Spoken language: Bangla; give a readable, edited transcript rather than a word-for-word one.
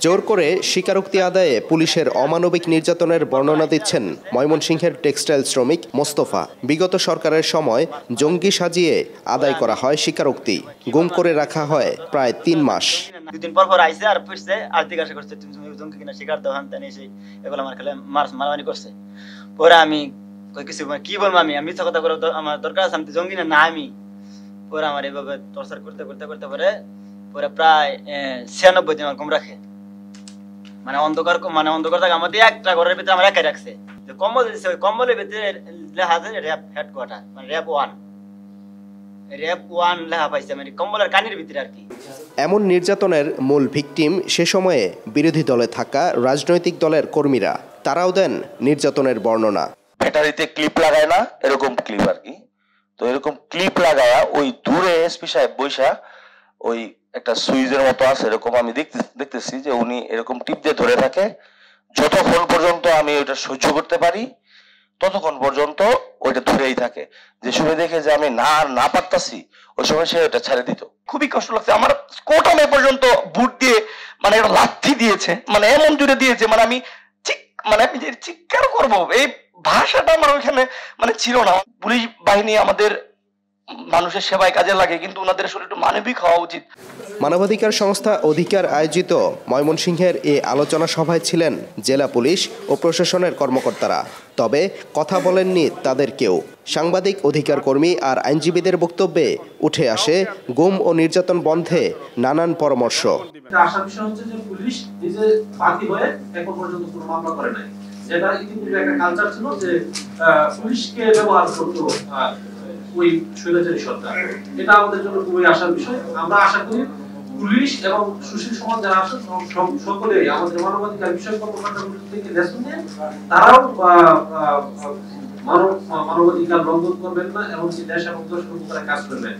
জোর করে স্বীকারোক্তি আদায়ে পুলিশের অমানবিক নির্যাতনের বর্ণনা দিচ্ছেন ময়মনসিংহের টেক্সটাইল শ্রমিক মোস্তফা। বিগত সরকারের সময় জঙ্গি সাজিয়ে আদায় করা হয় স্বীকারোক্তি, গুম করে রাখা হয় প্রায় ৩ মাস। দুদিন পর আইসে আর ফিরছে, আর জিজ্ঞাসা করছে তুমি জঙ্গি কিনা, স্বীকার দাও, হান তেন এসে এগুলো আমার খেলে মারামারি করছে। পরে আমি কিছু কি বলবো, আমি মিথ্যা কথা করে আমার দরকার আছে, আমি তো জঙ্গি না আমি। পরে আমার এইভাবে টর্চার করতে করতে করতে পরে প্রায় ৯৬ দিন আমার ঘুম রাখে, মানে অন্ধকার থাকে আমাদের একটা ঘরের ভিতরে আমার একাই রাখছে। কম্বল দিচ্ছে, ওই কম্বলের ভিতরে লেখা আছে র্যাব হেডকোয়ার্টার, মানে র্যাব 1 লেখা পাইছে, মানে কম্বলের কানির ভিতরে আর কি। এমন নির্যাতনের মূল ভিকটিম সে সময়ে বিরোধী দলে থাকা রাজনৈতিক দলের কর্মীরা। তারাও দেন নির্যাতনের বর্ণনা। ব্যাটারিতে ক্লিপ লাগায় না, এরকম ক্লিপ আর কি। তো এরকম ক্লিপ লাগায়া ওই দূরে এসপি সাহেব বৈশা, ওই একটা সুইচের মতো আছে এরকম, আমি দেখতেছি যে উনি এরকম টিপ দিয়ে ধরে থাকে। যতক্ষণ পর্যন্ত আমি ওইটা সহ্য করতে পারি ততক্ষণ পর্যন্ত ওইটা ধরেই থাকে। যে সময় দেখে যে আমি না পারতাছি, ওই সময় সে ওটা ছেড়ে দিত। খুবই কষ্ট লাগছে আমার। কোটামে পর্যন্ত বুট দিয়ে মানে একটা লাথি দিয়েছে, মানে এমন জুড়ে দিয়েছে, মানে আমি আমি যে চিৎকার করবো এই ভাষাটা আমার ওইখানে মানে ছিল না। পুলিশ বাহিনী আমাদের মানুষের সেবায় কাজে লাগে, কিন্তু ওনাদের আসলে একটু মানবিক হওয়া উচিত। মানবাধিকার সংস্থা অধিকার আয়োজিত ময়মনসিংহের এই আলোচনা সভায় ছিলেন জেলা পুলিশ ও প্রশাসনের কর্মকর্তারা। তবে কথা বলেননি তাদের কেউ। সাংবাদিক, অধিকার কর্মী আর আইনজীবীদের বক্তব্যে উঠে আসে গুম ও নির্যাতন বন্ধে নানান পরামর্শ। আসার বিষয় হচ্ছে যে পুলিশ নিজে বাদী হয়ে এখন পর্যন্ত কোনো মামলা করে নাই, যেটা ইতিপূর্বে একটা কালচার ছিল যে পুলিশকে ব্যবহার করতো ওই স্বৈরাচারী সরকার। এটা আমাদের জন্য খুবই আশার বিষয়। আমরা আশা করি পুলিশ এবং সুশীল সমাজ যারা আছে সকলেই আমাদের মানবাধিকার বিষয় কর্মকাণ্ড থেকে লেসন নিয়ে তারাও মানবাধিকার লঙ্ঘন করবেন না এবং দেশ এবং দেশ কাজ করবেন।